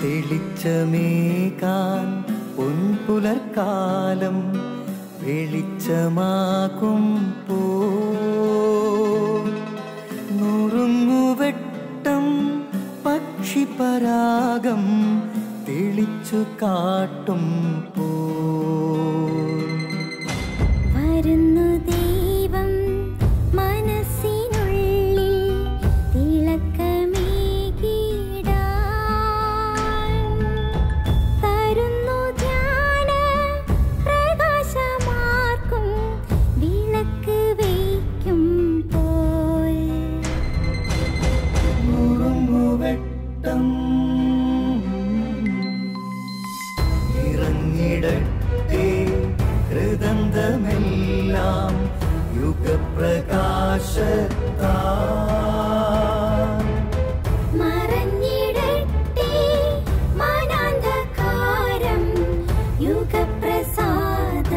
തെളിച്ചമേകാൻ പൊൻപുലർക്കാലം വെളിച്ചമാകുമ്പോൾ നുറുങ്ങുവെട്ടം പക്ഷിപരാഗം തെളിച്ചു കാട്ടും വരുന്നു ദൈവം മനസ്സിനുള്ളിൽ തിളക്കമേകിടാൻ തരുന്നു ധ്യാന പ്രകാശമാർക്കും വിളക്ക് വയ്ക്കുമ്പോൾ നുറുങ്ങുവെട്ടം ഇറങ്ങിടട്ടെ ഹൃദന്തമെല്ലാം യുഗപ്രകാശത്താൽ മറഞ്ഞിടട്ടെ മനാന്ധകാരം യുഗപ്രസാദത്താൽ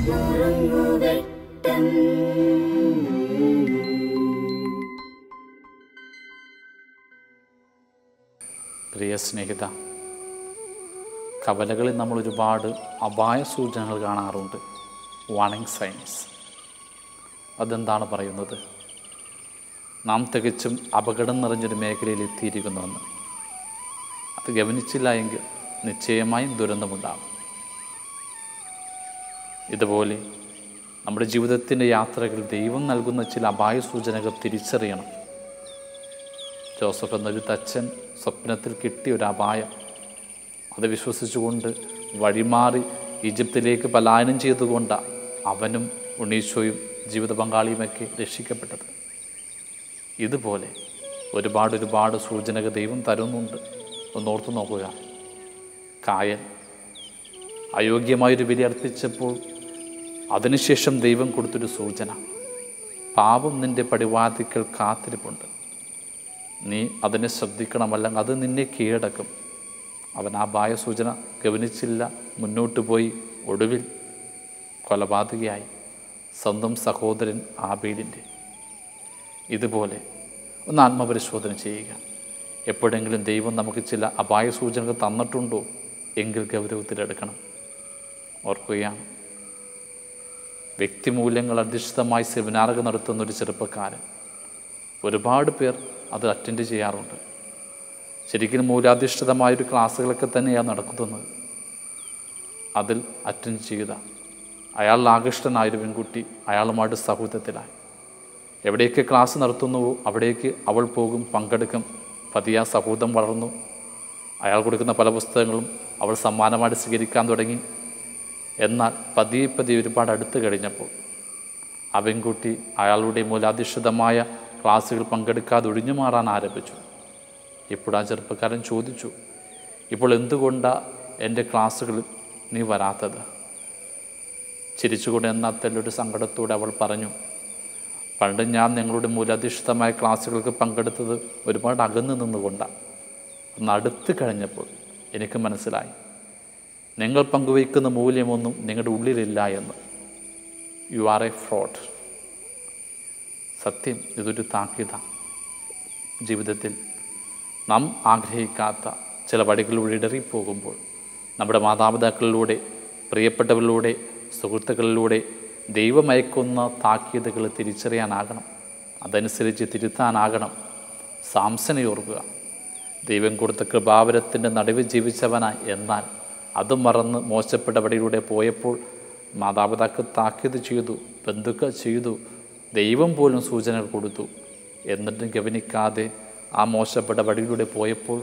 നുറുങ്ങുവെട്ടം. പ്രിയ സ്നേഹിത, കവലകളിൽ നമ്മൾ ഒരുപാട് അപായ സൂചനകൾ കാണാറുണ്ട്, വാർണിംഗ് സൈൻസ്. അതെന്താണ് പറയുന്നത്? നാം തികച്ചും അപകടം നിറഞ്ഞൊരു മേഖലയിൽ എത്തിയിരിക്കുന്നുവെന്ന്. അത് ഗവനിച്ചില്ല എങ്കിൽ നിശ്ചയമായും ദുരന്തമുണ്ടാകും. ഇതുപോലെ നമ്മുടെ ജീവിതത്തിൻ്റെ യാത്രകൾ ദൈവം നൽകുന്ന ചില അപായ സൂചനകൾ തിരിച്ചറിയണം. ജോസഫ് എന്നൊരു തച്ചൻ സ്വപ്നത്തിൽ കിട്ടിയ ഒരു അപായം, അത് വിശ്വസിച്ചുകൊണ്ട് വഴിമാറി ഈജിപ്തിലേക്ക് പലായനം ചെയ്തുകൊണ്ടാണ് അവനും ഉണ്ണീശോയും ജീവിത പങ്കാളിയുമൊക്കെ രക്ഷിക്കപ്പെട്ടത്. ഇതുപോലെ ഒരുപാട് സൂചനകൾ ദൈവം തരുന്നുണ്ട്. ഒന്നോർത്ത് നോക്കുക. കായൻ അയോഗ്യമായൊരു ബലി അർപ്പിച്ചപ്പോൾ അതിനുശേഷം ദൈവം കൊടുത്തൊരു സൂചന, പാപം നിൻ്റെ പടിവാതിക്കൽ കാത്തിരിപ്പുണ്ട്, നീ അതിനെ ശ്രദ്ധിക്കണം, അല്ലെങ്കിൽ അത് നിന്നെ കീഴടക്കും. അവൻ ആ അപായ സൂചന ഗവനിച്ചില്ല, മുന്നോട്ട് പോയി ഒടുവിൽ കൊലപാതകയായി, സ്വന്തം സഹോദരൻ ആബേലിൻ്റെ. ഇതുപോലെ ഒന്ന് ആത്മപരിശോധന ചെയ്യുക. എപ്പോഴെങ്കിലും ദൈവം നമുക്ക് ചില അപായ സൂചനകൾ തന്നിട്ടുണ്ടോ എങ്കിൽ ഗൗരവത്തിലെടുക്കണം. ഓർക്കുകയാണ്, വ്യക്തിമൂല്യങ്ങൾ അധിഷ്ഠിതമായി സെമിനാറുകൾ നടത്തുന്ന ഒരു ചെറുപ്പക്കാരൻ. ഒരുപാട് പേർ അത് അറ്റൻഡ് ചെയ്യാറുണ്ട്. ശരിക്കും മൂല്യാധിഷ്ഠിതമായൊരു ക്ലാസ്സുകളൊക്കെ തന്നെയാണ് നടക്കുന്നത്. അതിൽ അറ്റൻഡ് ചെയ്ത അയാൾ ആകൃഷ്ടനായൊരു പെൺകുട്ടി അയാളുമായിട്ട് സൗഹൃദത്തിലായി. എവിടെയൊക്കെ ക്ലാസ് നടത്തുന്നുവോ അവിടേക്ക് അവൾ പോകും, പങ്കെടുക്കും. പതിയെ സൗഹൃദം വളർന്നു. അയാൾ കൊടുക്കുന്ന പല പുസ്തകങ്ങളും അവൾ സമ്മാനമായിട്ട് സ്വീകരിക്കാൻ തുടങ്ങി. എന്നാൽ പതിയെ ഒരുപാട് അടുത്ത് കഴിഞ്ഞപ്പോൾ ആ പെൺകുട്ടി അയാളുടെ മൂല്യാധിഷ്ഠിതമായ ക്ലാസ്സുകൾ പങ്കെടുക്കാതെ ഒഴിഞ്ഞു മാറാൻ ആരംഭിച്ചു. ഇപ്പോൾ ആ ചെറുപ്പക്കാരൻ ചോദിച്ചു, ഇപ്പോൾ എന്തുകൊണ്ടാണ് എൻ്റെ ക്ലാസ്സുകളിൽ നീ വരാത്തത്? ചിരിച്ചുകൊണ്ട് എന്നത്തല്ലൊരു സങ്കടത്തോടെ അവൾ പറഞ്ഞു, പണ്ട് ഞാൻ നിങ്ങളുടെ മൂല്യാധിഷ്ഠിതമായ ക്ലാസ്സുകൾക്ക് പങ്കെടുത്തത് ഒരുപാട് അകന്നു നിന്നുകൊണ്ടാണ്. ഒന്ന് അടുത്ത് കഴിഞ്ഞപ്പോൾ എനിക്ക് മനസ്സിലായി, നിങ്ങൾ പങ്കുവയ്ക്കുന്ന മൂല്യമൊന്നും നിങ്ങളുടെ ഉള്ളിലില്ല എന്ന്. You are A fraud. സത്യം, ഇതൊരു താക്കീതാണ്. ജീവിതത്തിൽ നാം ആഗ്രഹിക്കാത്ത ചില വഴികളിലൂടെ ഇടറിപ്പോകുമ്പോൾ നമ്മുടെ മാതാപിതാക്കളിലൂടെ, പ്രിയപ്പെട്ടവരിലൂടെ, സുഹൃത്തുക്കളിലൂടെ ദൈവമയക്കുന്ന താക്കീതുകൾ തിരിച്ചറിയാനാകണം. അതനുസരിച്ച് തിരുത്താനാകണം. സാംസനെ ഓർക്കുക. ദൈവം കൊടുത്ത കൃപാവരത്തിൻ്റെ നടുവിൽ ജീവിച്ചവനായി. എന്നാൽ അത് മറന്ന് മോശപ്പെട്ട വഴിയിലൂടെ പോയപ്പോൾ മാതാപിതാക്കൾ താക്കീത് ചെയ്തു, ബന്ധുക്കൾ ചെയ്തു, ദൈവം പോലും സൂചനകൾ കൊടുത്തു. എന്നിട്ടും ഗവനിക്കാതെ ആ മോശപ്പെട്ട വഴിയിലൂടെ പോയപ്പോൾ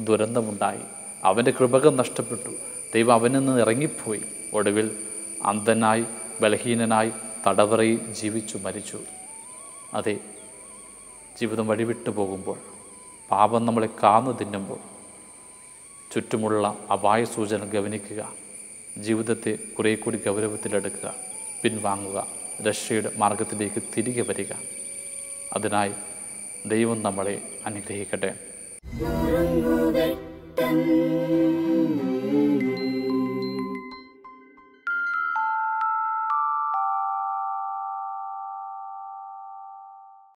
ദുരന്തമുണ്ടായി. അവൻ്റെ കൃപകൾ നഷ്ടപ്പെട്ടു. ദൈവം അവനിൽ നിന്ന് ഇറങ്ങിപ്പോയി. ഒടുവിൽ അന്ധനായി, ബലഹീനനായി, തടവറയിൽ ജീവിച്ചു മരിച്ചു. അതെ, ജീവിതം വഴിവിട്ടു പോകുമ്പോൾ, പാപം നമ്മളെ കാന്നു തിന്നുമ്പോൾ ചുറ്റുമുള്ള അപായ സൂചന ഗവനിക്കുക. ജീവിതത്തെ കുറേ കൂടി ഗൗരവത്തിലെടുക്കുക. പിൻവാങ്ങുക. രക്ഷയുടെ മാർഗത്തിലേക്ക് തിരികെ വരിക. അതിനായി ദൈവം നമ്മളെ അനുഗ്രഹിക്കട്ടെ.